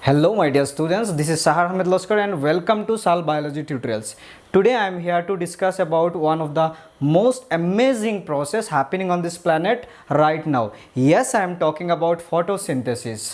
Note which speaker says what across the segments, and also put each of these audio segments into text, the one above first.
Speaker 1: Hello my dear students, this is Sahar Ahmed Loskar and welcome to Sal Biology Tutorials. Today I am here to discuss about one of the most amazing process happening on this planet right now. Yes, I am talking about photosynthesis.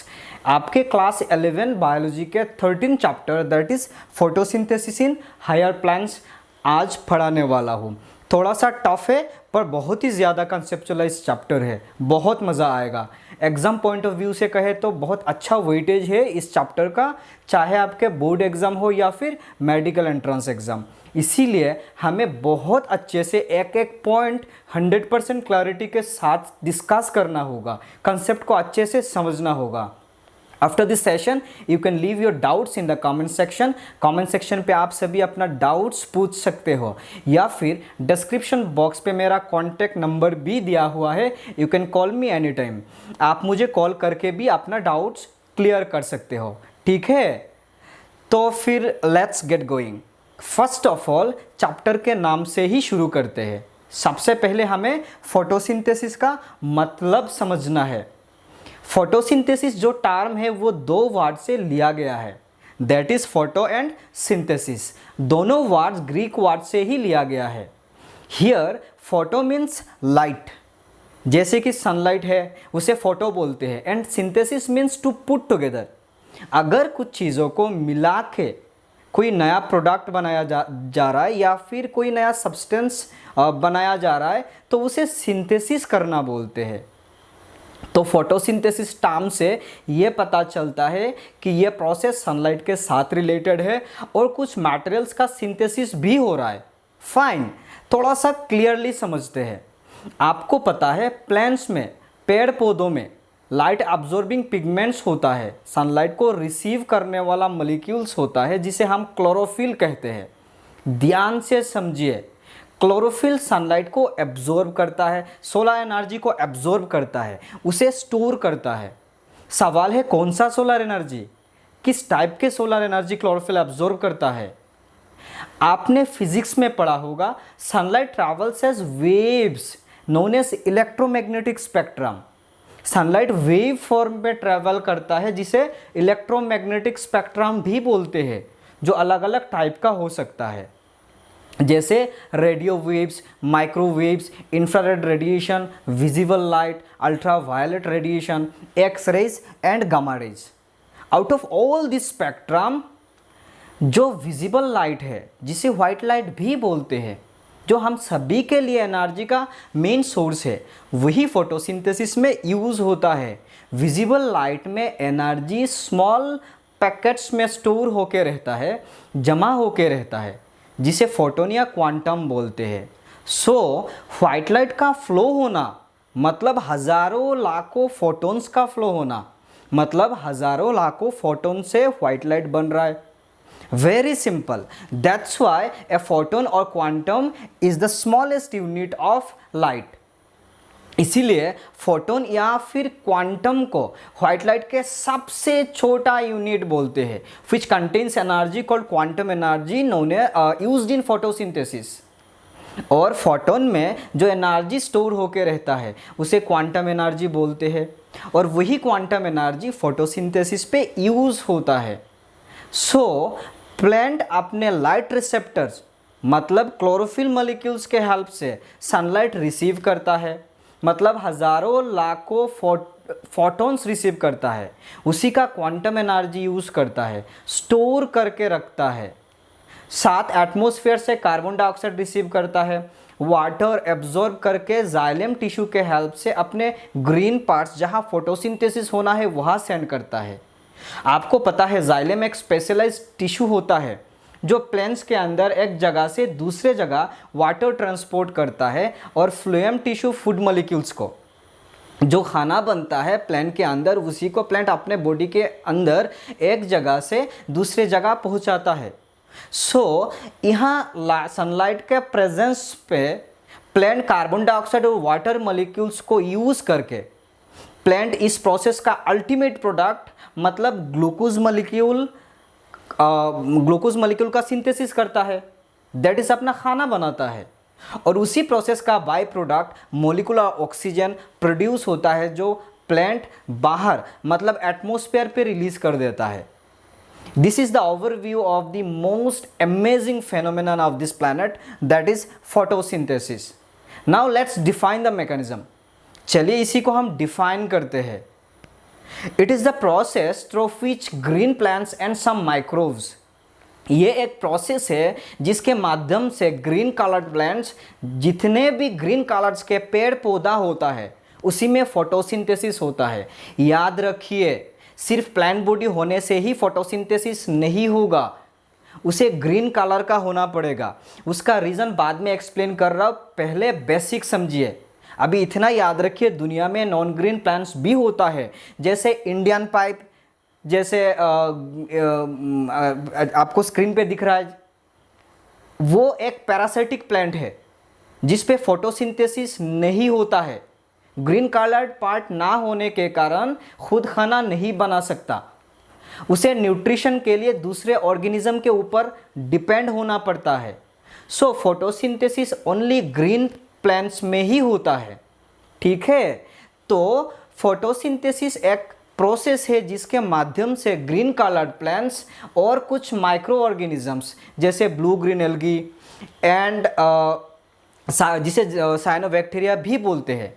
Speaker 1: आपके class 11 biology के 13 chapter that is photosynthesis in higher plants आज पढ़ाने वाला हूँ। थोड़ा सा tough है पर बहुत ही ज़्यादा कंसेप्चुअलाइज चैप्टर है, बहुत मज़ा आएगा। एग्ज़ाम पॉइंट ऑफ व्यू से कहे तो बहुत अच्छा वेटेज है इस चैप्टर का, चाहे आपके बोर्ड एग्ज़ाम हो या फिर मेडिकल एंट्रेंस एग्ज़ाम। इसीलिए हमें बहुत अच्छे से एक एक पॉइंट 100% क्लैरिटी के साथ डिस्कस करना होगा, कंसेप्ट को अच्छे से समझना होगा। After this session you can leave your doubts in the comment section. Comment section पे आप सभी अपना डाउट्स पूछ सकते हो या फिर डिस्क्रिप्शन बॉक्स पे मेरा कॉन्टैक्ट नंबर भी दिया हुआ है, you can call me any time. आप मुझे कॉल करके भी अपना डाउट्स क्लियर कर सकते हो, ठीक है? तो फिर let's get going. First of all chapter के नाम से ही शुरू करते हैं। सबसे पहले हमें फोटोसिंथेसिस का मतलब समझना है। फोटोसिंथेसिस जो टर्म है वो दो वर्ड से लिया गया है, that is photo and synthesis. दोनों वर्ड्स ग्रीक वर्ड से ही लिया गया है। हियर फोटो मीन्स लाइट, जैसे कि सनलाइट है उसे फोटो बोलते हैं, and synthesis means to put together. अगर कुछ चीज़ों को मिला के कोई नया प्रोडक्ट बनाया जा रहा है या फिर कोई नया सब्सटेंस बनाया जा रहा है तो उसे सिंथेसिस करना बोलते हैं। तो फोटोसिंथेसिस टर्म से ये पता चलता है कि ये प्रोसेस सनलाइट के साथ रिलेटेड है और कुछ मटेरियल्स का सिंथेसिस भी हो रहा है। फाइन, थोड़ा सा क्लियरली समझते हैं। आपको पता है प्लांट्स में, पेड़ पौधों में लाइट अब्जॉर्बिंग पिगमेंट्स होता है, सनलाइट को रिसीव करने वाला मॉलिक्यूल्स होता है जिसे हम क्लोरोफिल कहते हैं। ध्यान से समझिए, क्लोरोफिल सनलाइट को एब्जॉर्ब करता है, सोलर एनर्जी को एब्जॉर्ब करता है, उसे स्टोर करता है। सवाल है कौन सा सोलर एनर्जी, किस टाइप के सोलर एनर्जी क्लोरोफिल एब्जॉर्ब करता है? आपने फिजिक्स में पढ़ा होगा sunlight travels as waves known as electromagnetic spectrum. Sunlight wave form में ट्रैवल करता है जिसे इलेक्ट्रोमैग्नेटिक स्पेक्ट्रम भी बोलते हैं, जो अलग अलग टाइप का हो सकता है, जैसे radio waves, microwaves, infrared radiation, visible light, ultraviolet radiation, X rays and gamma rays. Out of all this spectrum जो विजिबल लाइट है, जिसे व्हाइट लाइट भी बोलते हैं, जो हम सभी के लिए एनर्जी का मेन सोर्स है, वही फोटोसिंथेसिस में यूज़ होता है। विजिबल लाइट में एनर्जी स्मॉल पैकेट्स में स्टोर होके रहता है, जमा होके रहता है, जिसे फोटोन या क्वांटम बोलते हैं। सो व्हाइट लाइट का फ्लो होना मतलब हज़ारों लाखों फोटोन्स का फ्लो होना, मतलब हज़ारों लाखों फोटोन से व्हाइट लाइट बन रहा है। Very simple, that's why a photon और quantum is the smallest unit of light. इसीलिए फोटोन या फिर क्वांटम को व्हाइट लाइट के सबसे छोटा यूनिट बोलते हैं, which contains energy called quantum energy known used in photosynthesis. और फोटोन में जो एनर्जी स्टोर होकर रहता है उसे क्वांटम एनर्जी बोलते हैं, और वही क्वांटम एनर्जी फोटोसिंथेसिस पे यूज़ होता है। सो प्लांट अपने लाइट रिसेप्टर्स मतलब क्लोरोफिल मॉलिक्यूल्स के हेल्प से सनलाइट रिसीव करता है, मतलब हज़ारों लाखों फोटोन्स रिसीव करता है, उसी का क्वांटम एनर्जी यूज़ करता है, स्टोर करके रखता है। साथ एटमॉस्फेयर से कार्बन डाइऑक्साइड रिसीव करता है, वाटर एब्जॉर्ब करके जाइलम टिश्यू के हेल्प से अपने ग्रीन पार्ट्स जहाँ फोटोसिंथेसिस होना है वहाँ सेंड करता है। आपको पता है जाइलम एक स्पेशलाइज्ड टिश्यू होता है जो प्लांट्स के अंदर एक जगह से दूसरे जगह वाटर ट्रांसपोर्ट करता है, और फ्लोएम टिश्यू फूड मॉलिक्यूल्स को, जो खाना बनता है प्लांट के अंदर, उसी को प्लांट अपने बॉडी के अंदर एक जगह से दूसरे जगह पहुंचाता है। सो यहाँ सनलाइट के प्रेजेंस पे प्लांट कार्बन डाइऑक्साइड और वाटर मॉलिक्यूल्स को यूज़ करके प्लांट इस प्रोसेस का अल्टीमेट प्रोडक्ट मतलब ग्लूकोज मॉलिक्यूल का सिंथेसिस करता है, दैट इज अपना खाना बनाता है, और उसी प्रोसेस का by product molecular oxygen produce होता है जो प्लांट बाहर मतलब एटमॉस्फेयर पे रिलीज कर देता है। This is the overview of the most amazing phenomenon of this planet, that is photosynthesis. Now let's define the mechanism. चलिए इसी को हम define करते हैं. It is the process through which green plants and some microbes, ये एक process है जिसके माध्यम से ग्रीन कलर्ड प्लांट्स, जितने भी ग्रीन कलर्स के पेड़ पौधा होता है उसी में फोटोसिंथेसिस होता है. याद रखिए, सिर्फ प्लांट बॉडी होने से ही फोटोसिंथेसिस नहीं होगा, उसे ग्रीन कलर का होना पड़ेगा. उसका रीज़न बाद में एक्सप्लेन कर रहा हूँ, पहले बेसिक समझिए. अभी इतना याद रखिए, दुनिया में नॉन ग्रीन प्लांट्स भी होता है, जैसे इंडियन पाइप, जैसे आपको स्क्रीन पे दिख रहा है, वो एक पैरासिटिक प्लांट है जिस पे फोटोसिंथेसिस नहीं होता है. ग्रीन कलर्ड पार्ट ना होने के कारण खुद खाना नहीं बना सकता, उसे न्यूट्रिशन के लिए दूसरे ऑर्गेनिज्म के ऊपर डिपेंड होना पड़ता है. सो फोटोसिंथेसिस ओनली ग्रीन प्लांट्स में ही होता है. ठीक है, तो फोटोसिंथेसिस एक प्रोसेस है जिसके माध्यम से ग्रीन कलर्ड प्लांट्स और कुछ माइक्रो ऑर्गेनिजम्स जैसे ब्लू ग्रीन एल्गी एंड जिसे साइनोबैक्टीरिया भी बोलते हैं,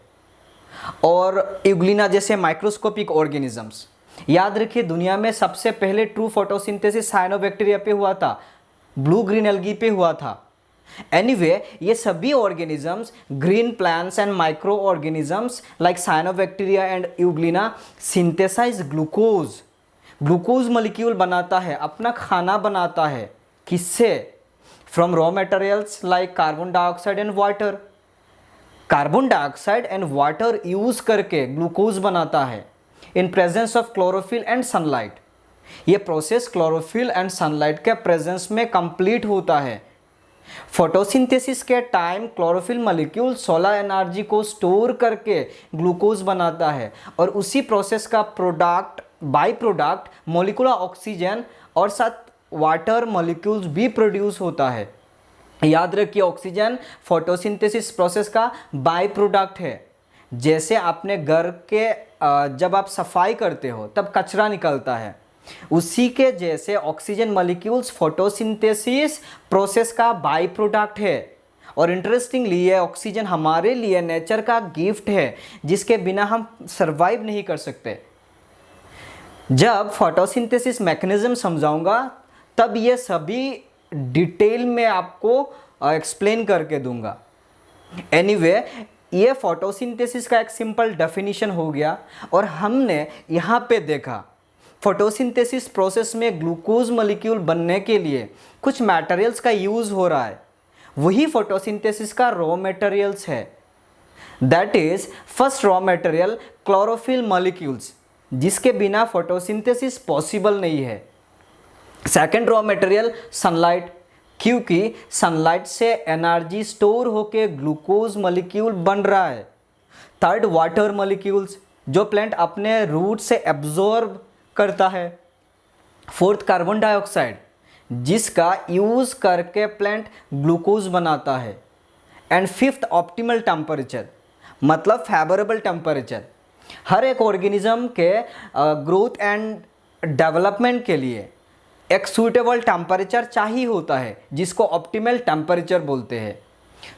Speaker 1: और यूग्लिना जैसे माइक्रोस्कोपिक ऑर्गेनिजम्स. याद रखिए, दुनिया में सबसे पहले ट्रू फोटोसिंथेसिस साइनोबैक्टीरिया पे हुआ था, ब्लू ग्रीन एल्गी पे हुआ था. एनीवे, ये सभी organisms, green plants and micro organisms like cyanobacteria and euglena synthesize glucose. Glucose molecule बनाता है, अपना खाना बनाता है. किससे? From raw materials like carbon dioxide and water. Carbon dioxide and water use करके ग्लूकोज बनाता है in presence of chlorophyll and sunlight. ये प्रोसेस क्लोरोफिल एंड सनलाइट के प्रेजेंस में कंप्लीट होता है. फोटोसिंथेसिस के time chlorophyll molecule solar energy को स्टोर करके ग्लूकोज बनाता है, और उसी प्रोसेस का product, by product molecular oxygen और साथ वाटर मॉलिक्यूल्स भी प्रोड्यूस होता है. याद रखिए, ऑक्सीजन फोटोसिंथेसिस प्रोसेस का बाई प्रोडक्ट है. जैसे आपने घर के जब आप सफाई करते हो तब कचरा निकलता है, उसी के जैसे ऑक्सीजन मॉलिक्यूल्स फोटोसिंथेसिस प्रोसेस का बाई प्रोडक्ट है. और इंटरेस्टिंगली, ये ऑक्सीजन हमारे लिए नेचर का गिफ्ट है जिसके बिना हम सरवाइव नहीं कर सकते. जब फोटोसिंथेसिस मैकेनिज्म समझाऊंगा तब ये सभी डिटेल में आपको एक्सप्लेन करके दूंगा. एनीवे, ये फोटोसिंथेसिस का एक सिंपल डेफिनेशन हो गया, और हमने यहाँ पे देखा फोटोसिंथेसिस प्रोसेस में ग्लूकोज मॉलिक्यूल बनने के लिए कुछ मटेरियल्स का यूज़ हो रहा है. वही फोटोसिंथेसिस का रॉ मटेरियल्स है. That is, first raw material chlorophyll molecules, जिसके बिना फोटोसिंथेसिस पॉसिबल नहीं है. सेकेंड रॉ मटेरियल सनलाइट, क्योंकि सनलाइट से एनर्जी स्टोर होके ग्लूकोज मॉलिक्यूल बन रहा है. थर्ड, वाटर मॉलिक्यूल्स, जो प्लांट अपने रूट से एब्जॉर्ब करता है. फोर्थ, कार्बन डाइऑक्साइड, जिसका यूज करके प्लांट ग्लूकोज बनाता है. एंड फिफ्थ, ऑप्टिमल टेम्परेचर, मतलब फेवरेबल टेम्परेचर. हर एक ऑर्गेनिज्म के ग्रोथ एंड डेवलपमेंट के लिए एक सूटेबल टेम्परेचर चाहिए होता है, जिसको ऑप्टिमल टेम्परेचर बोलते हैं.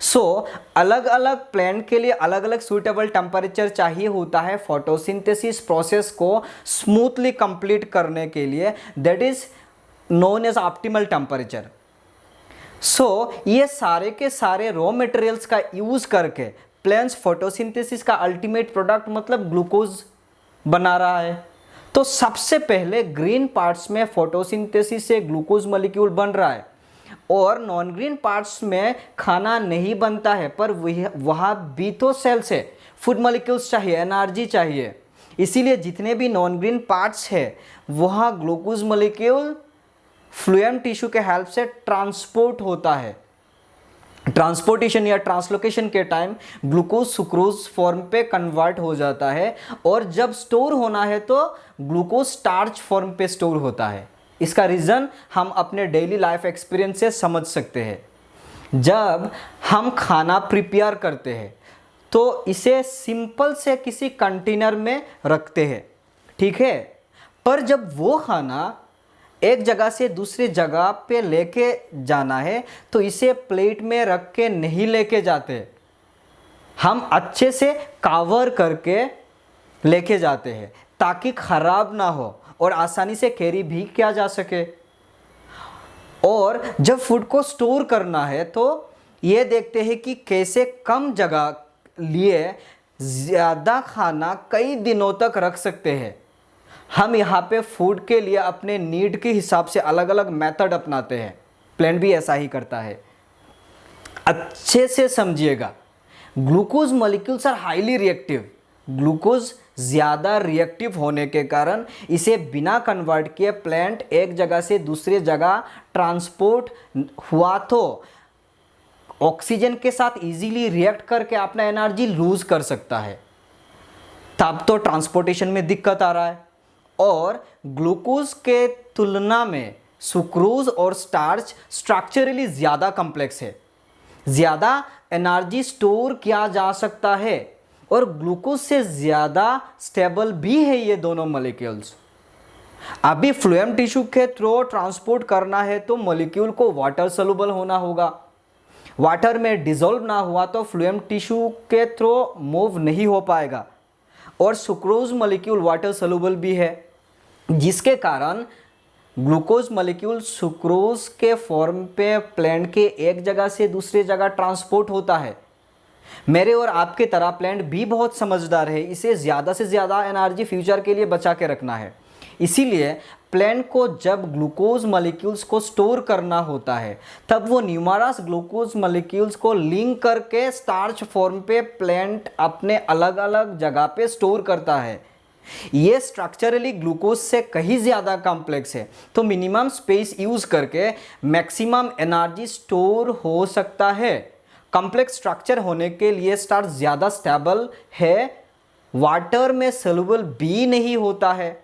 Speaker 1: सो अलग अलग प्लांट के लिए अलग अलग सूटेबल टेम्परेचर चाहिए होता है फोटोसिंथेसिस प्रोसेस को स्मूथली कंप्लीट करने के लिए. That is known as optimal temperature. So ये सारे के सारे रॉ मटेरियल्स का यूज करके प्लांट्स फोटोसिंथेसिस का अल्टीमेट प्रोडक्ट मतलब ग्लूकोज बना रहा है. तो सबसे पहले ग्रीन पार्ट्स में फोटोसिंथेसिस से ग्लूकोज मॉलिक्यूल बन रहा है, और नॉन ग्रीन पार्ट्स में खाना नहीं बनता है, पर वहाँ भी तो सेल से फूड मॉलिक्यूल्स चाहिए, एनर्जी चाहिए. इसीलिए जितने भी नॉन ग्रीन पार्ट्स है वहाँ ग्लूकोज मॉलिक्यूल फ्लूएम टिश्यू के हेल्प से ट्रांसपोर्ट होता है. ट्रांसपोर्टेशन या ट्रांसलोकेशन के टाइम ग्लूकोज सुक्रोज फॉर्म पे कन्वर्ट हो जाता है, और जब स्टोर होना है तो ग्लूकोज स्टार्च फॉर्म पे स्टोर होता है. इसका रीज़न हम अपने डेली लाइफ एक्सपीरियंस से समझ सकते हैं. जब हम खाना प्रिपेयर करते हैं तो इसे सिंपल से किसी कंटेनर में रखते हैं, ठीक है. पर जब वो खाना एक जगह से दूसरी जगह पे लेके जाना है तो इसे प्लेट में रख के नहीं लेके जाते, हम अच्छे से कवर करके लेके जाते हैं ताकि खराब ना हो और आसानी से कैरी भी किया जा सके। और जब फूड को स्टोर करना है तो ये देखते हैं कि कैसे कम जगह लिए ज़्यादा खाना कई दिनों तक रख सकते हैं। हम यहाँ पे फूड के लिए अपने नीड के हिसाब से अलग अलग मेथड अपनाते हैं। प्लांट भी ऐसा ही करता है। अच्छे से समझिएगा, glucose molecules are highly reactive. Glucose ज़्यादा रिएक्टिव होने के कारण इसे बिना कन्वर्ट किए प्लांट एक जगह से दूसरी जगह ट्रांसपोर्ट हुआ तो ऑक्सीजन के साथ इजीली रिएक्ट करके अपना एनर्जी लूज कर सकता है। तब तो ट्रांसपोर्टेशन में दिक्कत आ रहा है। और ग्लूकोज के तुलना में सुक्रोज और स्टार्च स्ट्रक्चरली ज़्यादा कॉम्प्लेक्स है, ज़्यादा एनर्जी स्टोर किया जा सकता है और ग्लूकोज से ज़्यादा स्टेबल भी है ये दोनों मॉलिक्यूल्स। अभी फ्लोएम टिश्यू के थ्रू ट्रांसपोर्ट करना है तो मॉलिक्यूल को वाटर सोल्यूबल होना होगा। वाटर में डिसॉल्व ना हुआ तो फ्लोएम टिश्यू के थ्रू मूव नहीं हो पाएगा। और सुक्रोज मॉलिक्यूल वाटर सोल्यूबल भी है, जिसके कारण ग्लूकोज मॉलिक्यूल सुक्रोज के फॉर्म पे प्लांट के एक जगह से दूसरी जगह ट्रांसपोर्ट होता है। मेरे और आपके तरह प्लांट भी बहुत समझदार है, इसे ज़्यादा से ज़्यादा एनर्जी फ्यूचर के लिए बचा के रखना है। इसीलिए प्लांट को जब ग्लूकोज मॉलिक्यूल्स को स्टोर करना होता है तब वो न्यूमरस ग्लूकोज मॉलिक्यूल्स को लिंक करके स्टार्च फॉर्म पे प्लांट अपने अलग अलग जगह पे स्टोर करता है। ये स्ट्रक्चरली ग्लूकोज से कहीं ज़्यादा कॉम्प्लेक्स है, तो मिनिमम स्पेस यूज़ करके मैक्सिमम एनर्जी स्टोर हो सकता है। कॉम्प्लेक्स स्ट्रक्चर होने के लिए स्टार्च ज़्यादा स्टेबल है, वाटर में सोल्यूबल भी नहीं होता है।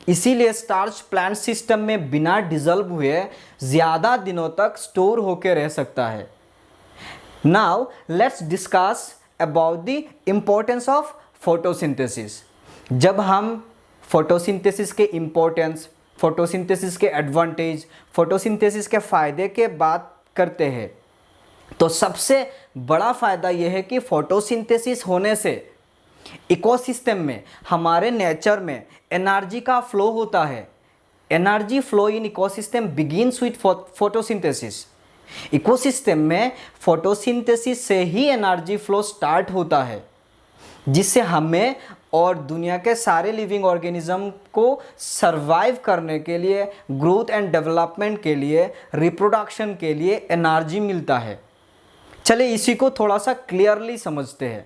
Speaker 1: इसीलिए स्टार्च प्लांट सिस्टम में बिना डिसॉल्व हुए ज़्यादा दिनों तक स्टोर होकर रह सकता है। Now let's discuss about the importance of photosynthesis. जब हम फोटोसिंथेसिस के इम्पोर्टेंस, फोटोसिंथेसिस के एडवांटेज, फोटोसिंथेसिस के फ़ायदे के बात करते हैं तो सबसे बड़ा फ़ायदा यह है कि फोटोसिंथेसिस होने से इकोसिस्टम में, हमारे नेचर में एनर्जी का फ्लो होता है। Energy flow in ecosystem begins with photosynthesis. Ecosystem में फोटोसिंथेसिस से ही एनर्जी फ्लो स्टार्ट होता है, जिससे हमें और दुनिया के सारे लिविंग ऑर्गेनिज्म को सरवाइव करने के लिए, ग्रोथ एंड डेवलपमेंट के लिए, रिप्रोडक्शन के लिए एनर्जी मिलता है। चलिए इसी को थोड़ा सा क्लियरली समझते हैं।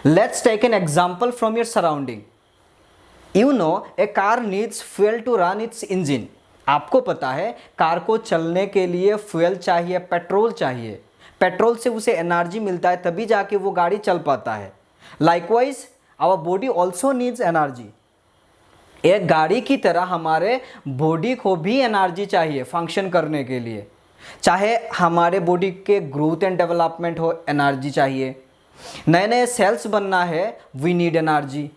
Speaker 1: Let's take an example from your surrounding. You know a car needs fuel to run its engine. आपको पता है कार को चलने के लिए फ्यूल चाहिए, पेट्रोल चाहिए। पेट्रोल से उसे एनर्जी मिलता है, तभी जाके वो गाड़ी चल पाता है। Likewise our body also needs energy. एक गाड़ी की तरह हमारे बॉडी को भी एनर्जी चाहिए फंक्शन करने के लिए। चाहे हमारे बॉडी के ग्रोथ एंड डेवलपमेंट हो, एनर्जी चाहिए। नए नए सेल्स बनना है, वी नीड एनर्जी।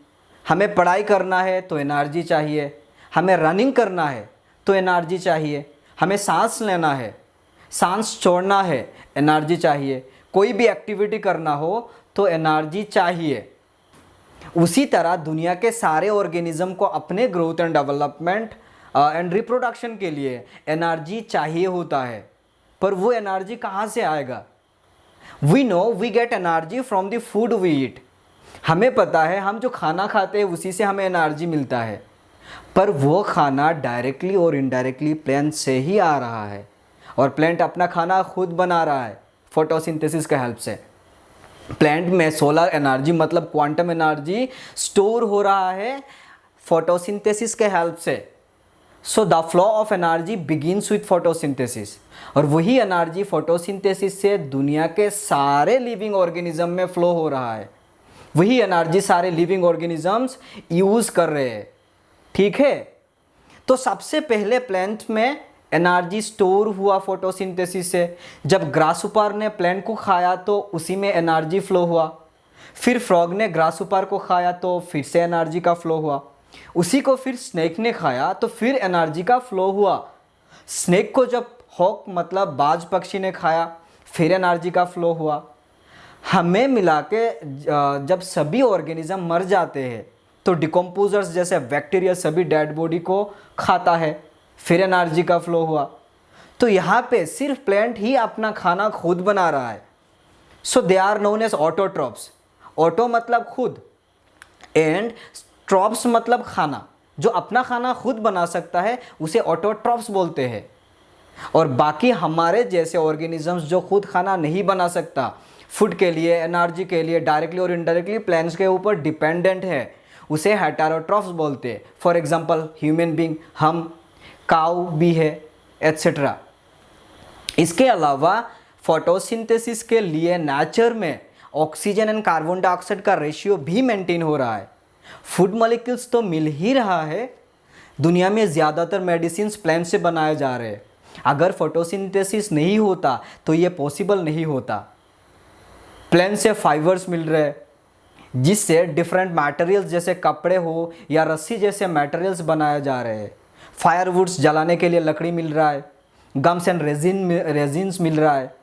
Speaker 1: हमें पढ़ाई करना है तो एनर्जी चाहिए। हमें रनिंग करना है तो एनर्जी चाहिए। हमें सांस लेना है, सांस छोड़ना है, एनर्जी चाहिए। कोई भी एक्टिविटी करना हो तो एनर्जी चाहिए। उसी तरह दुनिया के सारे ऑर्गेनिज्म को अपने growth and development and reproduction के लिए एनर्जी चाहिए होता है, पर वो एनर्जी कहाँ से आएगा? We know we get energy from the food we eat. हमें पता है हम जो खाना खाते हैं उसी से हमें एनर्जी मिलता है, पर वो खाना डायरेक्टली और इनडायरेक्टली प्लांट से ही आ रहा है और प्लांट अपना खाना खुद बना रहा है फोटोसिंथेसिस के हेल्प से। प्लांट में सोलर एनर्जी मतलब क्वांटम एनर्जी स्टोर हो रहा है फोटोसिंथेसिस के हेल्प से। So the flow of energy begins with photosynthesis, और वही एनर्जी फोटोसिंथेसिस से दुनिया के सारे लिविंग ऑर्गेनिज्म में फ्लो हो रहा है। वही एनर्जी सारे लिविंग ऑर्गेनिजम्स यूज़ कर रहे हैं। ठीक है, तो सबसे पहले प्लांट में एनर्जी स्टोर हुआ फोटोसिंथेसिस से। जब ग्रासहुपर ने प्लांट को खाया तो उसी में एनर्जी फ्लो हुआ। फिर फ्रॉग ने ग्रासहुपर को खाया तो फिर से एनर्जी का फ्लो हुआ। उसी को फिर स्नेक ने खाया तो फिर एनर्जी का फ्लो हुआ। स्नेक को जब हॉक मतलब बाज पक्षी ने खाया फिर एनर्जी का फ्लो हुआ। हमें मिला के जब सभी ऑर्गेनिज्म मर जाते हैं तो डिकम्पोजर्स जैसे बैक्टीरिया सभी डेड बॉडी को खाता है, फिर एनर्जी का फ्लो हुआ। तो यहाँ पे सिर्फ प्लांट ही अपना खाना खुद बना रहा है। So they are known as autotrophs. Auto मतलब खुद एंड ट्रॉप्स मतलब खाना। जो अपना खाना खुद बना सकता है उसे ऑटोट्रॉप्स बोलते हैं। और बाकी हमारे जैसे ऑर्गेनिजम्स जो खुद खाना नहीं बना सकता, फूड के लिए, एनर्जी के लिए डायरेक्टली और इनडायरेक्टली प्लांट्स के ऊपर डिपेंडेंट है, उसे हेटेरोट्रॉप्स बोलते हैं। फॉर एग्जांपल ह्यूमन बीइंग, हम, काऊ भी है, एट्सेट्रा। इसके अलावा फोटोसिंथेसिस के लिए नेचर में ऑक्सीजन एंड कार्बन डाइऑक्साइड का रेशियो भी मेंटेन हो रहा है। फूड मॉलिक्यूल्स तो मिल ही रहा है। दुनिया में ज़्यादातर मेडिसिन प्लांट से बनाए जा रहे हैं। अगर फोटोसिंथेसिस नहीं होता तो ये पॉसिबल नहीं होता। प्लांट से फाइबर्स मिल रहे हैं जिससे डिफरेंट मटेरियल्स जैसे कपड़े हो या रस्सी जैसे मटेरियल्स बनाए जा रहे हैं। फायरवुड्स जलाने के लिए लकड़ी मिल रहा है। गम्स एंड रेजिन्स मिल रहा है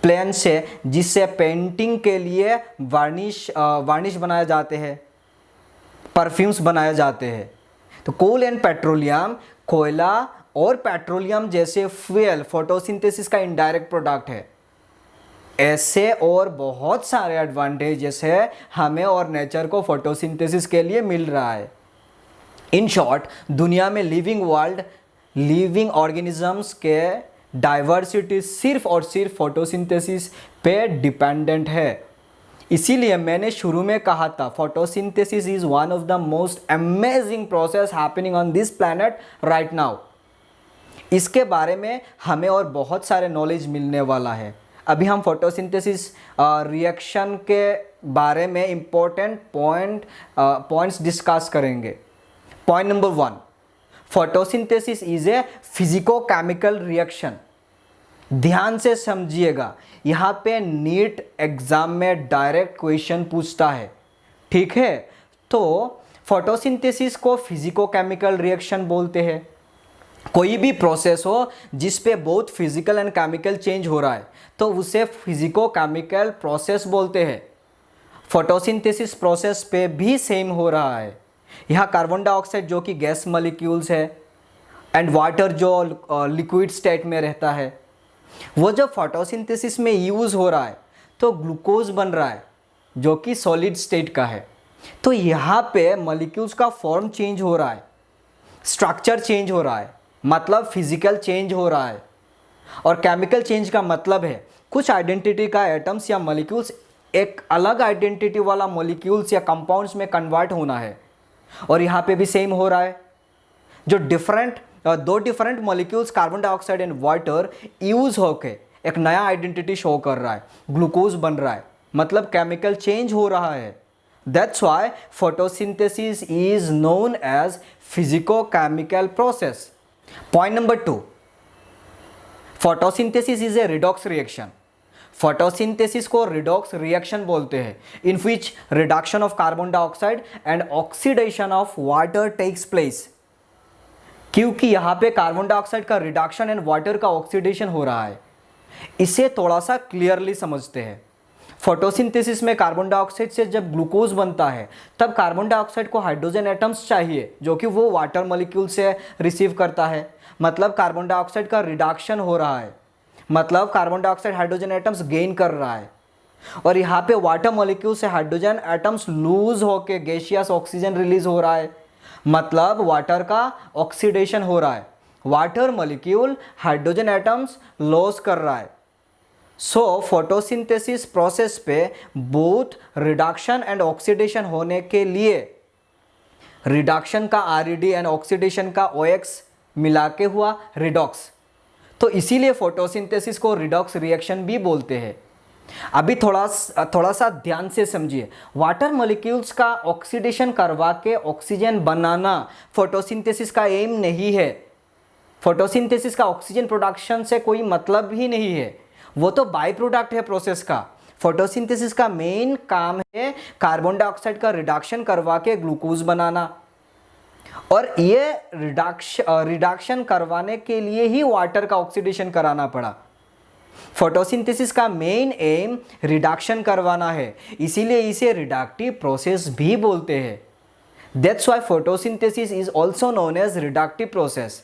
Speaker 1: प्लांट से, जिससे पेंटिंग के लिए वार्निश बनाए जाते हैं, परफ्यूम्स बनाए जाते हैं। तो कोल एंड पेट्रोलियम, कोयला और पेट्रोलियम जैसे फ्यूल फोटोसिंथेसिस का इनडायरेक्ट प्रोडक्ट है। ऐसे और बहुत सारे एडवांटेजेस है हमें और नेचर को फोटोसिंथेसिस के लिए मिल रहा है। इन शॉर्ट, दुनिया में लिविंग ऑर्गेनिजम्स के डाइवर्सिटी सिर्फ और सिर्फ फोटोसिंथेसिस पे डिपेंडेंट है। इसीलिए मैंने शुरू में कहा था photosynthesis is one of the most amazing process happening on this planet right now. इसके बारे में हमें और बहुत सारे नॉलेज मिलने वाला है। अभी हम फोटोसिंथेसिस रिएक्शन के बारे में इम्पोर्टेंट पॉइंट्स डिस्कस करेंगे। Point number 1, photosynthesis is A physico chemical reaction. ध्यान से समझिएगा, यहाँ पे नीट एग्जाम में डायरेक्ट क्वेश्चन पूछता है, ठीक है। तो फोटोसिंथेसिस को फिजिको केमिकल रिएक्शन बोलते हैं। कोई भी प्रोसेस हो जिस पे बहुत फिजिकल एंड केमिकल चेंज हो रहा है तो उसे फिजिको केमिकल प्रोसेस बोलते हैं। फोटोसिंथेसिस प्रोसेस पे भी सेम हो रहा है। यहाँ कार्बन डाइऑक्साइड जो कि गैस मॉलिक्यूल्स है एंड वाटर जो लिक्विड स्टेट में रहता है, वो जब फोटोसिंथेसिस में यूज़ हो रहा है तो ग्लूकोज बन रहा है जो कि सॉलिड स्टेट का है। तो यहाँ पे मॉलिक्यूल्स का फॉर्म चेंज हो रहा है, स्ट्रक्चर चेंज हो रहा है, मतलब फिजिकल चेंज हो रहा है। और केमिकल चेंज का मतलब है कुछ आइडेंटिटी का एटम्स या मॉलिक्यूल्स एक अलग आइडेंटिटी वाला मॉलिक्यूल्स या कंपाउंड्स में कन्वर्ट होना है। और यहाँ पे भी सेम हो रहा है। जो दो different molecules carbon dioxide and water use होके एक नया आइडेंटिटी शो कर रहा है, ग्लूकोज बन रहा है, मतलब केमिकल चेंज हो रहा है। That's why photosynthesis is known as physico chemical process. Point number 2, photosynthesis is a redox reaction. Photosynthesis को रिडॉक्स रिएक्शन बोलते हैं, in which reduction of carbon dioxide and oxidation of water takes place. क्योंकि यहाँ पे carbon dioxide का reduction and water का oxidation हो रहा है। इसे थोड़ा सा क्लियरली समझते हैं। फोटोसिंथेसिस में कार्बन डाइऑक्साइड से जब ग्लूकोज बनता है तब कार्बन डाइऑक्साइड को हाइड्रोजन एटम्स चाहिए जो कि वो वाटर मॉलिक्यूल से रिसीव करता है, मतलब कार्बन डाइऑक्साइड का रिडक्शन हो रहा है, मतलब carbon dioxide hydrogen atoms gain कर रहा है। और यहाँ पे वाटर मॉलिक्यूल से हाइड्रोजन एटम्स लूज होके गैसियस ऑक्सीजन रिलीज हो रहा है, मतलब वाटर का ऑक्सीडेशन हो रहा है। Water molecule hydrogen atoms loss कर रहा है। सो फोटोसिंथेसिस प्रोसेस पे बोथ रिडक्शन एंड ऑक्सीडेशन होने के लिए रिडक्शन का RED एंड ऑक्सीडेशन का OX मिला के हुआ रिडॉक्स। तो इसीलिए फोटोसिंथेसिस को रिडॉक्स रिएक्शन भी बोलते हैं। अभी थोड़ा सा ध्यान से समझिए। वाटर मॉलिक्यूल्स का ऑक्सीडेशन करवा के ऑक्सीजन बनाना फोटोसिंथेसिस का एम नहीं है। फोटोसिंथेसिस का ऑक्सीजन प्रोडक्शन से कोई मतलब ही नहीं है, वो तो बाई प्रोडक्ट है प्रोसेस का। फोटोसिंथेसिस का मेन काम है कार्बन डाइऑक्साइड का रिडक्शन करवा के ग्लूकोज बनाना, और ये रिडक्शन करवाने के लिए ही वाटर का ऑक्सीडेशन कराना पड़ा। फोटोसिंथेसिस का मेन एम रिडक्शन करवाना है, इसीलिए इसे रिडक्टिव प्रोसेस भी बोलते हैं। That's why photosynthesis is also known as reductive process,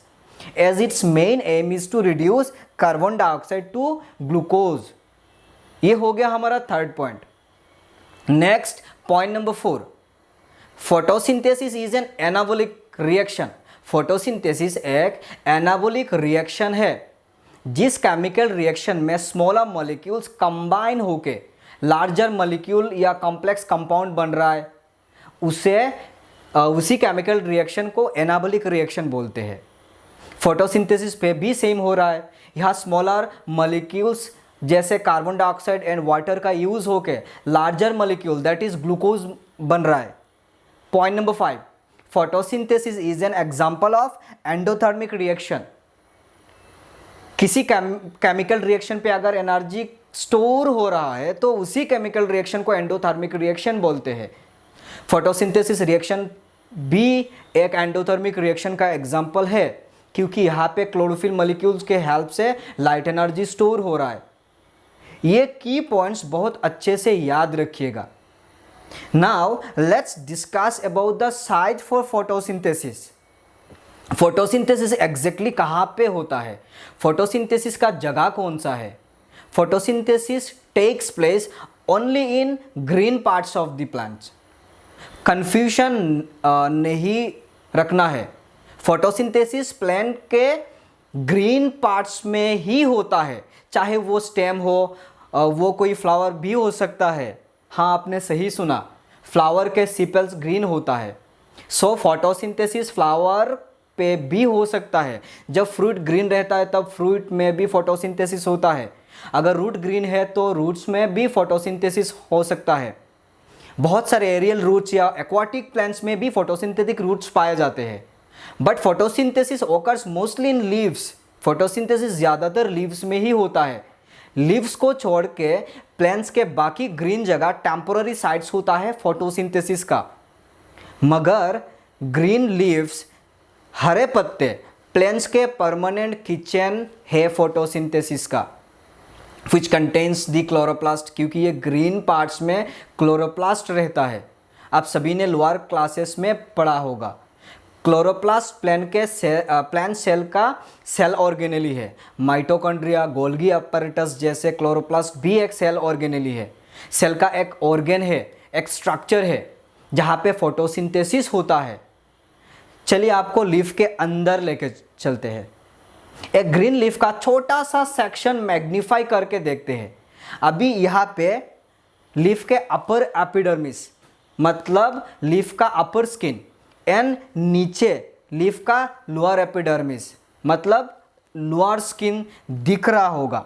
Speaker 1: as its main aim is to reduce carbon dioxide to glucose. ये हो गया हमारा third point. Next point number 4, photosynthesis is an anabolic reaction. Photosynthesis एक anabolic reaction है जिस chemical reaction में smaller molecules combine होके larger molecule या कॉम्प्लेक्स कंपाउंड बन रहा है, उसी केमिकल रिएक्शन को एनाबॉलिक रिएक्शन बोलते हैं। फोटोसिंथेसिस पे भी सेम हो रहा है। यहाँ स्मॉलर मॉलिक्यूल्स जैसे कार्बन डाइऑक्साइड एंड वाटर का यूज होके larger molecule that is glucose बन रहा है। Point number 5, photosynthesis is an example of endothermic reaction. किसी केमिकल रिएक्शन पे अगर एनर्जी स्टोर हो रहा है तो उसी केमिकल रिएक्शन को एंडोथर्मिक रिएक्शन बोलते हैं। फोटोसिंथेसिस रिएक्शन भी एक एंडोथर्मिक रिएक्शन का एग्जांपल है, क्योंकि यहाँ पे क्लोरोफिल मॉलिक्यूल्स के हेल्प से लाइट एनर्जी स्टोर हो रहा है। ये की पॉइंट्स बहुत अच्छे से याद रखिएगा। Now let's discuss about the site for photosynthesis. Photosynthesis exactly कहाँ पे होता है, फोटोसिंथेसिस का जगह कौन सा है। Photosynthesis takes place only in green parts of the plants. Confusion नहीं रखना है, फोटोसिंथेसिस प्लांट के ग्रीन पार्ट्स में ही होता है, चाहे वो स्टेम हो, वो कोई फ्लावर भी हो सकता है। हाँ, आपने सही सुना, फ्लावर के सीपल्स ग्रीन होता है। सो फोटोसिंथेसिस फ्लावर पे भी हो सकता है। जब फ्रूट ग्रीन रहता है तब फ्रूट में भी फोटोसिंथेसिस होता है। अगर रूट ग्रीन है तो रूट्स में भी फोटोसिंथेसिस हो सकता है। बहुत सारे एरियल रूट्स या एक्वाटिक प्लांट्स में भी फोटोसिंथेटिक रूट्स पाए जाते हैं। But photosynthesis occurs mostly in leaves. Photosynthesis ज़्यादातर लीव्स में ही होता है। लीव्स को छोड़ के प्लांट्स के बाकी ग्रीन जगह टेम्पोररी साइट्स होता है फोटोसिंथेसिस का। मगर ग्रीन लीव्स, हरे पत्ते प्लांट्स के परमानेंट किचन है फोटोसिंथेसिस का, विच कंटेन्स द क्लोरोप्लास्ट, क्योंकि ये ग्रीन पार्ट्स में क्लोरोप्लास्ट रहता है। आप सभी ने लोअर क्लासेस में पढ़ा होगा। क्लोरोप्लास्ट प्लांट सेल का सेल ऑर्गेनेली है। माइटोकॉन्ड्रिया, गोल्गी अपैरेटस जैसे क्लोरोप्लास्ट भी एक सेल ऑर्गेनेली है। सेल का एक ऑर्गेन है, एक स्ट्रक्चर है जहाँ पे फोटोसिंथेसिस होता है। चलिए आपको लीफ के अंदर लेके चलते हैं। एक ग्रीन लीफ का छोटा सा सेक्शन मैग्नीफाई करके देखते हैं। अभी यहाँ पे लीफ के अपर एपिडर्मिस मतलब लीफ का अपर स्किन एंड नीचे लीफ का लोअर एपिडर्मिस मतलब लोअर स्किन दिख रहा होगा।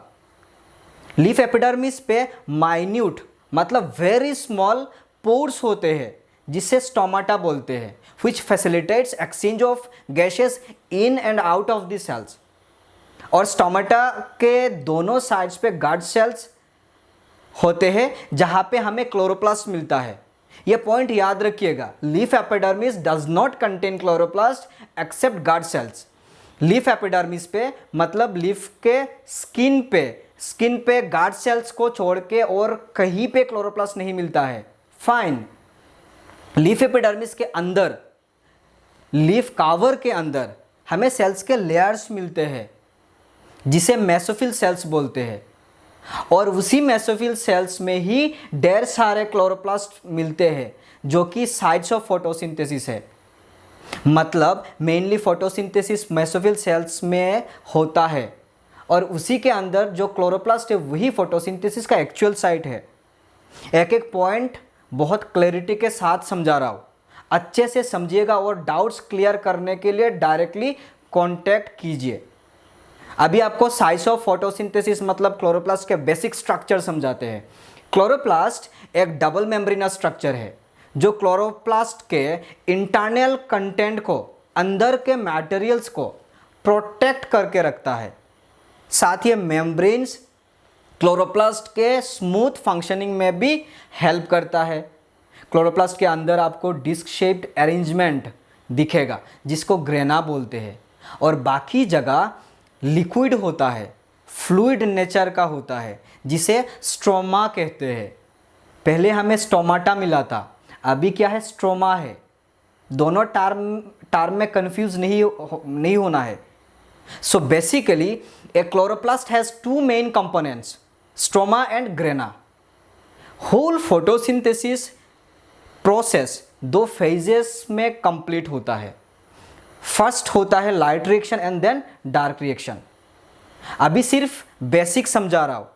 Speaker 1: लीफ एपिडर्मिस पे माइन्यूट मतलब वेरी स्मॉल पोर्स होते हैं जिसे स्टोमाटा बोलते हैं, which facilitates exchange of gases in and out of the cells। और स्टोमाटा के दोनों साइड्स पे गार्ड सेल्स होते हैं जहां पे हमें क्लोरोप्लास्ट मिलता है। ये पॉइंट याद रखिएगा, leaf epidermis does not contain chloroplast except guard cells. Leaf epidermis पे मतलब लीफ के स्किन पे गार्ड सेल्स को छोड़ के और कहीं पे क्लोरोप्लास्ट नहीं मिलता है। फाइन। लीफ एपिडर्मिस के अंदर, लीफ कवर के अंदर हमें सेल्स के लेयर्स मिलते हैं जिसे मेसोफिल सेल्स बोलते हैं, और उसी मेसोफिल सेल्स में ही ढेर सारे क्लोरोप्लास्ट मिलते हैं जो कि साइट्स ऑफ फोटोसिंथेसिस है। मतलब मेनली फोटोसिंथेसिस मेसोफिल सेल्स में होता है और उसी के अंदर जो क्लोरोप्लास्ट है वही फोटोसिंथेसिस का एक्चुअल साइट है। एक एक पॉइंट बहुत क्लैरिटी के साथ समझा रहा हूँ, अच्छे से समझिएगा और डाउट्स क्लियर करने के लिए डायरेक्टली कांटेक्ट कीजिए। अभी आपको साइज ऑफ फोटोसिंथेसिस मतलब क्लोरोप्लास्ट के बेसिक स्ट्रक्चर समझाते हैं। क्लोरोप्लास्ट एक डबल मेम्ब्रेनस स्ट्रक्चर है जो क्लोरोप्लास्ट के इंटरनल कंटेंट को, अंदर के मटेरियल्स को प्रोटेक्ट करके रखता है। साथ ही मेम्ब्रेन्स क्लोरोप्लास्ट के स्मूथ फंक्शनिंग में भी हेल्प करता है। क्लोरोप्लास्ट के अंदर आपको डिस्क शेप्ड अरेंजमेंट दिखेगा, जिसको ग्रेना बोलते हैं, और बाकी जगह लिक्विड होता है, फ्लूइड नेचर का होता है, जिसे स्ट्रोमा कहते हैं। पहले हमें स्टोमाटा मिला था, अभी क्या है, स्ट्रोमा है। दोनों टर्म में कंफ्यूज नहीं होना है। So basically a chloroplast has two main components, stroma and grana. Whole photosynthesis process 2 phases में कंप्लीट होता है। फर्स्ट होता है light reaction and then dark reaction. अभी सिर्फ बेसिक समझा रहा हूँ,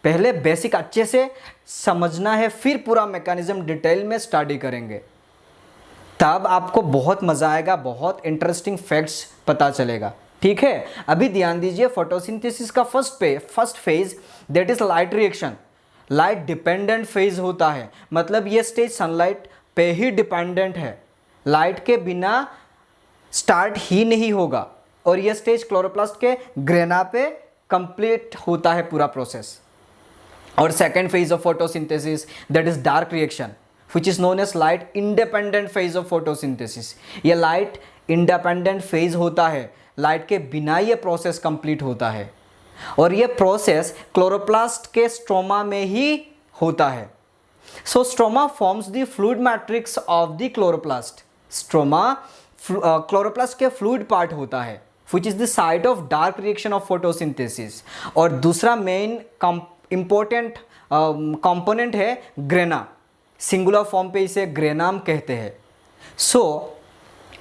Speaker 1: पहले बेसिक अच्छे से समझना है, फिर पूरा मैकेनिज्म डिटेल में स्टडी करेंगे, तब आपको बहुत मज़ा आएगा, बहुत इंटरेस्टिंग फैक्ट्स पता चलेगा। ठीक है, अभी ध्यान दीजिए, फोटोसिंथेसिस का first phase that is light reaction, light dependent phase होता है। मतलब ये स्टेज सनलाइट पे ही डिपेंडेंट है, लाइट के बिना स्टार्ट ही नहीं होगा, और यह स्टेज क्लोरोप्लास्ट के ग्रेना पे कंप्लीट होता है पूरा प्रोसेस। और second phase of photosynthesis that is dark reaction which is known as light independent phase of photosynthesis। ये लाइट इंडिपेंडेंट फेज होता है, लाइट के बिना ये प्रोसेस कंप्लीट होता है, और ये प्रोसेस क्लोरोप्लास्ट के स्ट्रोमा में ही होता है। So stroma forms the fluid matrix of the chloroplast. Stroma chloroplast के फ्लूइड पार्ट होता है, which is the site of dark reaction of photosynthesis। और दूसरा मेन इंपॉर्टेंट कंपोनेंट है ग्रेना, सिंगुलर फॉर्म पे इसे ग्रेनाम कहते हैं। So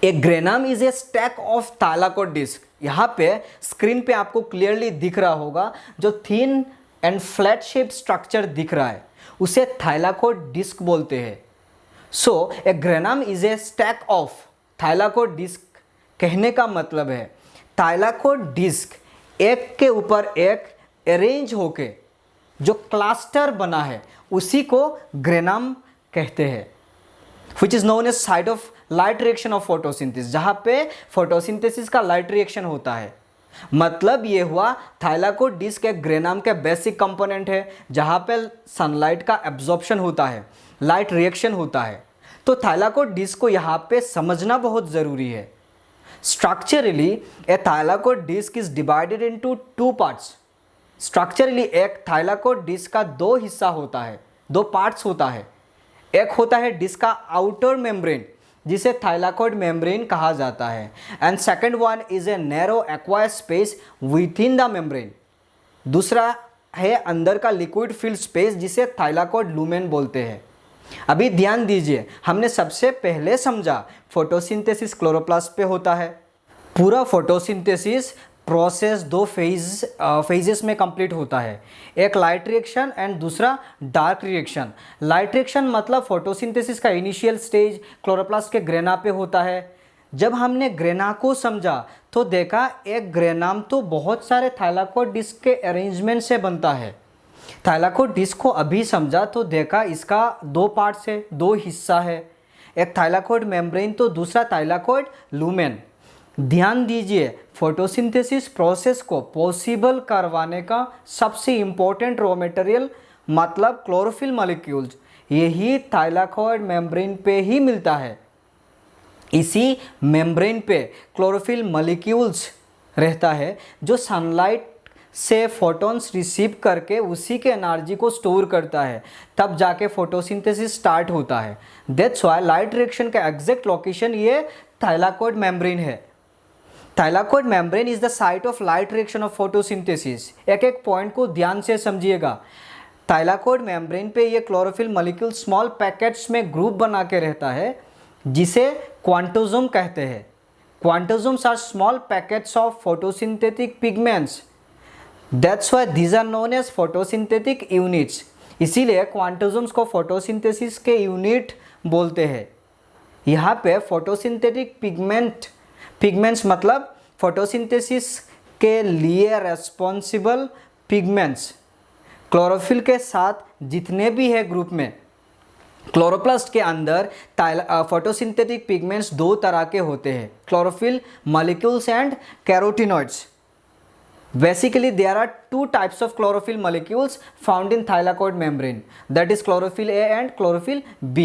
Speaker 1: a granum is a stack of thylakoid disc. यहाँ पे स्क्रीन पे आपको क्लियरली दिख रहा होगा, जो thin and flat shape structure दिख रहा है उसे थाइलाकोइड डिस्क बोलते हैं। So a granum is a stack of thylakoid disc. कहने का मतलब है थाइलाकोइड डिस्क एक के ऊपर एक अरेंज होके जो क्लस्टर बना है उसी को ग्रेनाम कहते हैं, which is known as site of light reaction of photosynthesis। जहाँ पे फोटोसिंथेसिस का लाइट रिएक्शन होता है। मतलब ये हुआ थाइलाकोइड डिस्क एक ग्रेनाम के बेसिक कंपोनेंट है, जहाँ पे सनलाइट का एब्जॉर्प्शन होता है, लाइट रिएक्शन होता है। तो थाइलाकोइड डिस्क को यहाँ पे समझना बहुत ज़रूरी है। Structurally a thylakoid disc is divided into 2 parts. Structurally एक थाइलाकोइड डिस्क का 2 हिस्सा होता है, 2 पार्ट्स होता है। एक होता है डिस्क का आउटर मेम्ब्रेन, जिसे थाइलाकोइड मेम्ब्रेन कहा जाता है, and second one is a narrow aqueous space with in the membrane. दूसरा है अंदर का लिक्विड फिल्ड स्पेस, जिसे थाइलाकोइड लूमेन बोलते हैं। अभी ध्यान दीजिए, हमने सबसे पहले समझा फोटोसिंथेसिस क्लोरोप्लास्ट पे होता है। पूरा फोटोसिंथेसिस प्रोसेस 2 फेजेस में कंप्लीट होता है, एक लाइट रिएक्शन एंड दूसरा डार्क रिएक्शन। लाइट रिएक्शन मतलब फोटोसिंथेसिस का इनिशियल स्टेज क्लोरोप्लास्ट के ग्रेना पे होता है। जब हमने ग्रेना को समझा तो देखा एक ग्रेनाम तो बहुत सारे थाइलाकोइड डिस्क के अरेंजमेंट से बनता है। थाइलाकोइड डिस्क को अभी समझा तो देखा इसका 2 पार्ट्स है, 2 हिस्सा है, एक थाइलाकोइड मेम्ब्रेन तो दूसरा थाइलाकोइड लूमेन। ध्यान दीजिए, फोटोसिंथेसिस प्रोसेस को पॉसिबल करवाने का सबसे इम्पोर्टेंट रॉ मटेरियल मतलब क्लोरोफिल मॉलिक्यूल्स, यही थाइलाकोइड मेम्ब्रेन पे ही मिलता है। इसी मेम्ब्रेन पे क्लोरोफिल मॉलिक्यूल्स रहता है, जो सनलाइट से फोटॉन्स रिसीव करके उसी के एनर्जी को स्टोर करता है, तब जाके फोटोसिंथेसिस स्टार्ट होता है। दैट्स व्हाई लाइट रिएक्शन का एग्जैक्ट लोकेशन ये थाइलाकोइड मेम्ब्रेन है। Thylakoid membrane is the site of light reaction of photosynthesis. एक एक पॉइंट को ध्यान से समझिएगा। थाइलाकोइड मेम्ब्रेन पे ये क्लोरोफिल मॉलिक्यूल स्मॉल पैकेट्स में ग्रुप बना के रहता है, जिसे क्वांटोसोम कहते हैं। Quantosomes are small packets of photosynthetic pigments. That's why these are known as photosynthetic units. इसीलिए क्वांटोसोम्स को फोटोसिंथेसिस के यूनिट बोलते हैं। यहाँ पे फोटोसिंथेटिक पिगमेंट्स मतलब फोटोसिंथेसिस के लिए रेस्पॉन्सिबल पिगमेंट्स। क्लोरोफिल के साथ जितने भी है ग्रुप में, क्लोरोप्लास्ट के अंदर फोटोसिंथेटिक पिगमेंट्स 2 तरह के होते हैं, chlorophyll molecules and carotenoids. Basically, there are 2 types of chlorophyll molecules found in thylakoid membrane, that is chlorophyll A and chlorophyll B.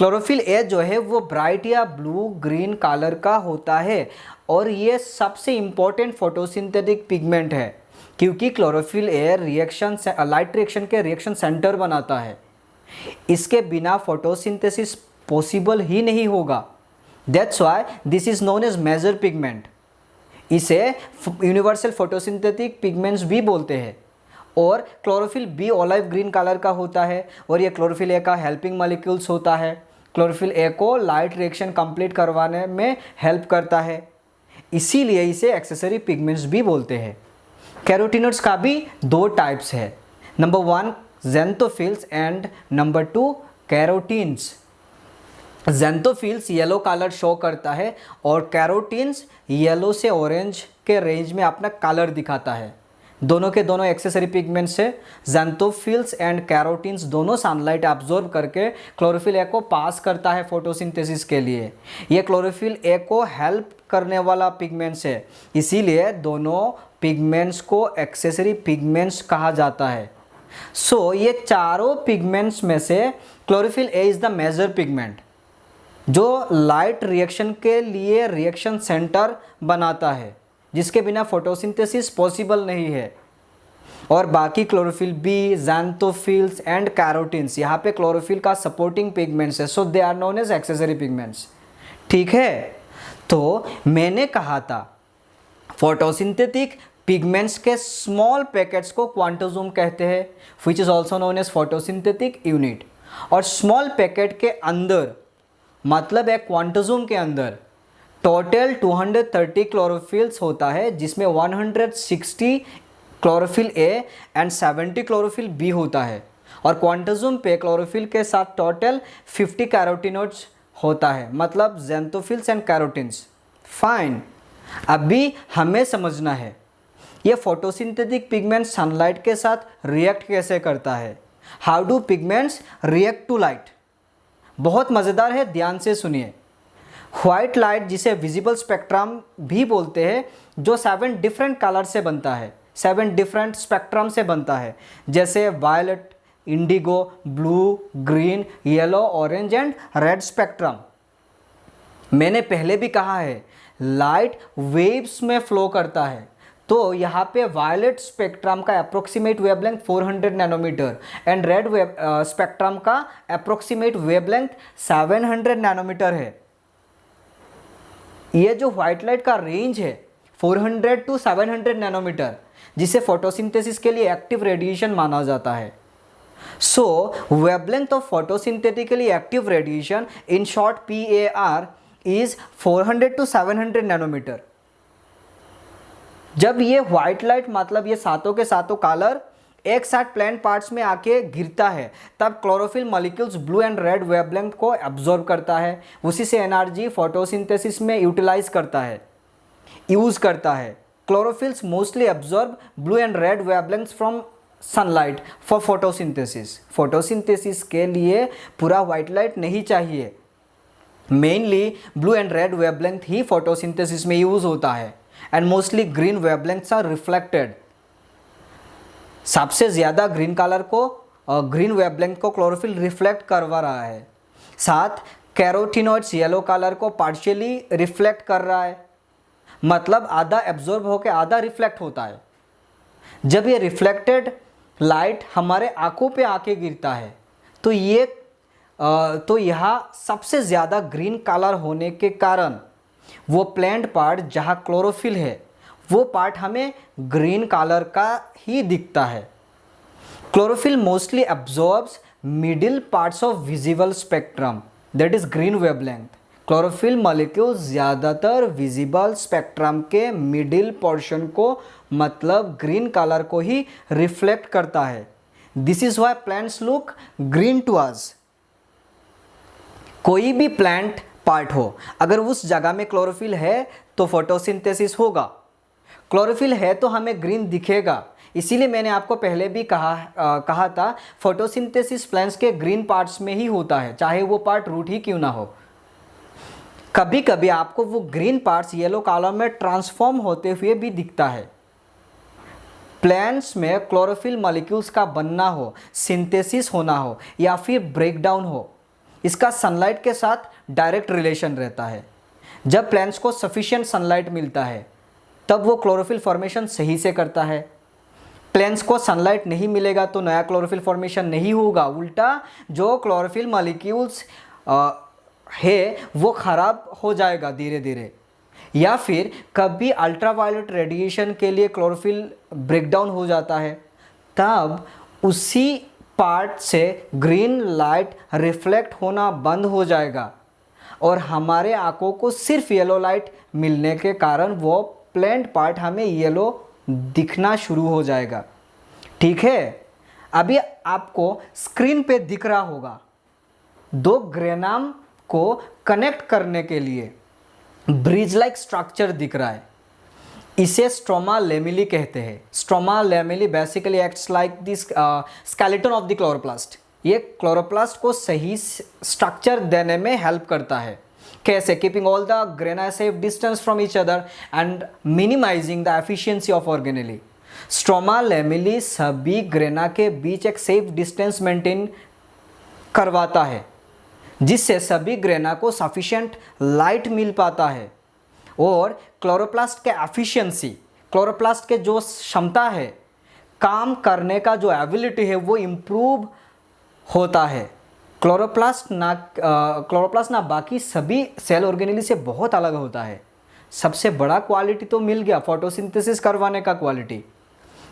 Speaker 1: Chlorophyll A जो है वो ब्राइट या ब्लू ग्रीन कलर का होता है और ये सबसे इम्पोर्टेंट फोटोसिंथेटिक पिगमेंट है, क्योंकि chlorophyll a reaction light reaction के रिएक्शन सेंटर बनाता है। इसके बिना फोटोसिंथेसिस पॉसिबल ही नहीं होगा। That's why this is known as major pigment. इसे यूनिवर्सल फोटोसिंथेटिक पिगमेंट्स भी बोलते हैं। और chlorophyll b olive green colour का होता है और ये क्लोरोफिल ए का हेल्पिंग मॉलिक्यूल्स होता है। क्लोरोफिल ए को लाइट रिएक्शन कंप्लीट करवाने में हेल्प करता है, इसीलिए इसे एक्सेसरी पिगमेंट्स भी बोलते हैं। कैरोटीनॉइड्स का भी दो टाइप्स है, number 1 xanthophylls and number 2 carotenes. Xanthophylls yellow colour show करता है और कैरोटीन्स येलो से ऑरेंज के रेंज में अपना कलर दिखाता है। दोनों के दोनों एक्सेसरी पिगमेंट्स है। ज़ैंथोफिल्स एंड कैरोटीन्स दोनों सनलाइट एब्जॉर्ब करके क्लोरोफिल ए को पास करता है फोटोसिंथेसिस के लिए। ये क्लोरोफिल ए को हेल्प करने वाला पिगमेंट्स है, इसीलिए दोनों पिगमेंट्स को एक्सेसरी पिगमेंट्स कहा जाता है। सो ये चारों पिगमेंट्स में से chlorophyll a is the major pigment जो लाइट रिएक्शन के लिए रिएक्शन सेंटर बनाता है, जिसके बिना फोटोसिंथेसिस पॉसिबल नहीं है। और बाकी chlorophyll B, xanthophylls and carotenes यहाँ पे क्लोरोफिल का सपोर्टिंग पिगमेंट्स है, so they are known as accessory pigments. ठीक है, तो मैंने कहा था फोटोसिंथेटिक पिगमेंट्स के स्मॉल पैकेट्स को क्वांटोसोम कहते हैं, which is also known as photosynthetic unit. और स्मॉल पैकेट के अंदर मतलब है क्वांटोसोम के अंदर टोटल 230 क्लोरोफिल्स होता है, जिसमें 160 chlorophyll a and 70 chlorophyll b होता है। और क्वांटोसोम पे क्लोरोफिल के साथ टोटल 50 कैरोटीनॉइड्स होता है, मतलब ज़ैंथोफिल्स एंड कैरोटीन्स। फाइन, अभी हमें समझना है ये फोटोसिंथेटिक पिगमेंट सनलाइट के साथ रिएक्ट कैसे करता है। How do pigments react to light. बहुत मज़ेदार है, ध्यान से सुनिए। व्हाइट लाइट, जिसे विजिबल स्पेक्ट्रम भी बोलते हैं, जो 7 डिफरेंट कलर से बनता है, 7 डिफरेंट स्पेक्ट्रम से बनता है, जैसे violet, indigo, blue, green, yellow, orange and red spectrum. मैंने पहले भी कहा है लाइट वेव्स में फ्लो करता है, तो यहाँ पे वायलेट स्पेक्ट्रम का approximate wavelength 400 nanometre and red spectrum का अप्रोक्सीमेट वेवलेंथ 700 नैनोमीटर है। ये जो व्हाइट लाइट का रेंज है 400 टू 700 नैनोमीटर, जिसे फोटोसिंथेसिस के लिए एक्टिव रेडिएशन माना जाता है। So wavelength of photosynthetically active radiation in short PAR is 400 to 700 nanometre. जब ये व्हाइट लाइट मतलब ये सातों के सातों कलर एक साथ प्लांट पार्ट्स में आके गिरता है, तब chlorophyll molecules blue and red wavelength को एब्जॉर्ब करता है, उसी से एनर्जी फोटोसिंथेसिस में यूज करता है। Chlorophylls mostly absorb blue and red wavelengths from sunlight for photosynthesis. Photosynthesis के लिए पूरा व्हाइट लाइट नहीं चाहिए, mainly blue and red wavelength ही फोटोसिंथेसिस में यूज होता है and mostly green wavelengths are reflected. सबसे ज़्यादा ग्रीन कलर को ग्रीन वेवलेंथ को क्लोरोफिल रिफ्लेक्ट करवा रहा है, साथ कैरोटीनॉइड्स येलो कलर को पार्शियली रिफ्लेक्ट कर रहा है, मतलब आधा एब्जॉर्ब होकर आधा रिफ्लेक्ट होता है। जब ये रिफ्लेक्टेड लाइट हमारे आंखों पे आके गिरता है तो यहाँ सबसे ज़्यादा ग्रीन कलर होने के कारण वो प्लांट पार्ट जहाँ क्लोरोफिल है वो पार्ट हमें ग्रीन कलर का ही दिखता है। Chlorophyll mostly absorbs middle parts of visible spectrum, that is green wavelength. Chlorophyll molecule ज़्यादातर विजिबल स्पेक्ट्रम के मिडिल पोर्शन को मतलब ग्रीन कलर को ही रिफ्लेक्ट करता है। This is why plants look green to us. कोई भी प्लांट पार्ट हो, अगर उस जगह में क्लोरोफिल है तो फोटोसिंथेसिस होगा। क्लोरोफिल है तो हमें ग्रीन दिखेगा, इसीलिए मैंने आपको पहले भी कहा था फोटोसिंथेसिस प्लांट्स के ग्रीन पार्ट्स में ही होता है, चाहे वो पार्ट रूट ही क्यों ना हो। कभी कभी आपको वो ग्रीन पार्ट्स येलो कलर में ट्रांसफॉर्म होते हुए भी दिखता है। प्लांट्स में क्लोरोफिल मॉलिक्यूल्स का बनना हो, सिंथेसिस होना हो या फिर ब्रेकडाउन हो, इसका सनलाइट के साथ डायरेक्ट रिलेशन रहता है। जब प्लांट्स को सफिशिएंट सनलाइट मिलता है तब वो क्लोरोफिल फॉर्मेशन सही से करता है। प्लांट्स को सनलाइट नहीं मिलेगा तो नया क्लोरोफिल फॉर्मेशन नहीं होगा, उल्टा जो क्लोरोफिल मॉलिक्यूल्स है वो ख़राब हो जाएगा धीरे धीरे। या फिर कभी अल्ट्रावायलेट रेडिएशन के लिए क्लोरोफिल ब्रेकडाउन हो जाता है, तब उसी पार्ट से ग्रीन लाइट रिफ्लेक्ट होना बंद हो जाएगा और हमारे आंखों को सिर्फ येलो लाइट मिलने के कारण वो प्लांट पार्ट हमें येलो दिखना शुरू हो जाएगा। ठीक है, अभी आपको स्क्रीन पे दिख रहा होगा, दो ग्रेनाम को कनेक्ट करने के लिए ब्रिज लाइक स्ट्रक्चर दिख रहा है। इसे स्ट्रोमा लेमिली कहते हैं। Stroma lamellae basically acts like this skeleton of the chloroplast. ये क्लोरोप्लास्ट को सही स्ट्रक्चर देने में हेल्प करता है। कैसे? Keeping all the grana safe distance from each other and minimizing the efficiency of organelle. Stroma lamellae सभी ग्रेना के बीच एक सेफ डिस्टेंस मेंटेन करवाता है, जिससे सभी ग्रेना को सफिशिएंट लाइट मिल पाता है और क्लोरोप्लास्ट के एफिशिएंसी, क्लोरोप्लास्ट के जो क्षमता है काम करने का जो एबिलिटी है वो इम्प्रूव होता है। क्लोरोप्लास्ट ना बाकी सभी सेल ऑर्गेनेली से बहुत अलग होता है। सबसे बड़ा क्वालिटी तो मिल गया फोटोसिंथेसिस करवाने का क्वालिटी।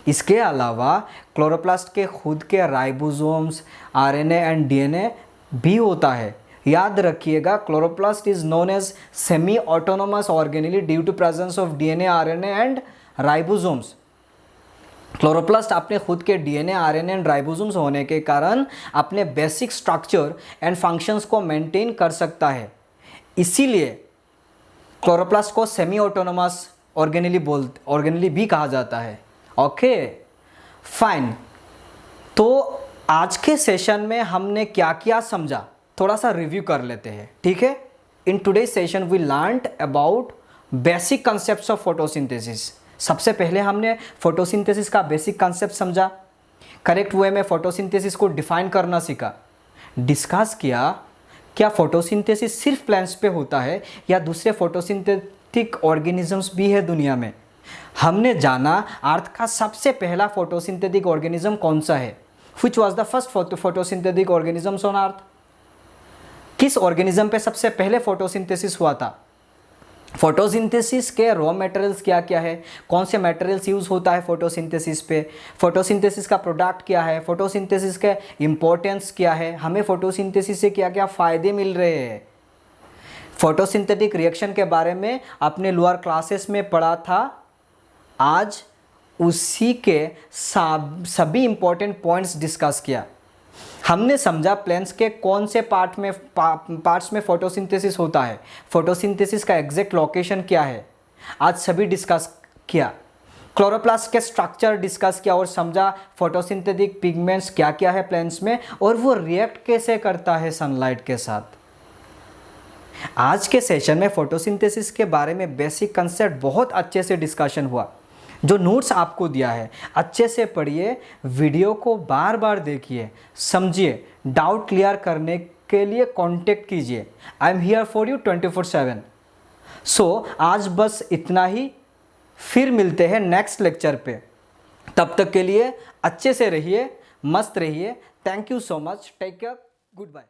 Speaker 1: इसके अलावा क्लोरोप्लास्ट के खुद के राइबोसोम्स, आरएनए एंड डीएनए भी होता है। याद रखिएगा, chloroplast is known as semi autonomous organelle due to presence of DNA, RNA and ribosomes. Chloroplast अपने खुद के डीएनए, आरएनए एंड राइबोसोम्स होने के कारण अपने बेसिक स्ट्रक्चर एंड फंक्शंस को मेंटेन कर सकता है। इसीलिए क्लोरोप्लास्ट को सेमी ऑटोनोमस ऑर्गेनेली भी कहा जाता है। ओके फाइन, तो आज के सेशन में हमने क्या क्या समझा थोड़ा सा रिव्यू कर लेते हैं। ठीक है, in today's session we learned about basic concepts of photosynthesis. सबसे पहले हमने फोटोसिंथेसिस का बेसिक कंसेप्ट समझा, करेक्ट वे में फोटोसिंथेसिस को डिफाइन करना सीखा, डिस्कस किया क्या फोटोसिंथेसिस सिर्फ प्लांट्स पे होता है या दूसरे फोटोसिंथेटिक ऑर्गेनिजम्स भी है दुनिया में। हमने जाना अर्थ का सबसे पहला फोटोसिंथेटिक ऑर्गेनिज्म कौन सा है, which was the first photosynthetic organisms on earth. किस ऑर्गेनिज्म पे सबसे पहले फोटोसिंथेसिस हुआ था। फोटोसिंथेसिस के रॉ मटेरियल्स क्या क्या है, कौन से मटेरियल्स यूज़ होता है फोटोसिंथेसिस पे, फोटोसिंथेसिस का प्रोडक्ट क्या है, फोटोसिंथेसिस के इम्पोर्टेंस क्या है, हमें फोटोसिंथेसिस से क्या क्या फ़ायदे मिल रहे हैं। फोटोसिंथेटिक रिएक्शन के बारे में अपने लोअर क्लासेस में पढ़ा था। आज उसी के सभी इम्पोर्टेंट पॉइंट्स डिस्कस किया। हमने समझा प्लांट्स के कौन से पार्ट्स में फोटोसिंथेसिस होता है, फोटोसिंथेसिस का एग्जैक्ट लोकेशन क्या है, आज सभी डिस्कस किया। क्लोरोप्लास्ट के स्ट्रक्चर डिस्कस किया और समझा फोटोसिंथेटिक पिगमेंट्स क्या क्या है प्लांट्स में और वो रिएक्ट कैसे करता है सनलाइट के साथ। आज के सेशन में फोटोसिंथेसिस के बारे में बेसिक कंसेप्ट बहुत अच्छे से डिस्कशन हुआ। जो नोट्स आपको दिया है अच्छे से पढ़िए, वीडियो को बार बार देखिए, समझिए, डाउट क्लियर करने के लिए कांटेक्ट कीजिए। I am here for you 24/7। सो आज बस इतना ही, फिर मिलते हैं नेक्स्ट लेक्चर पे। तब तक के लिए अच्छे से रहिए, मस्त रहिए। Thank you so much, take care, good bye.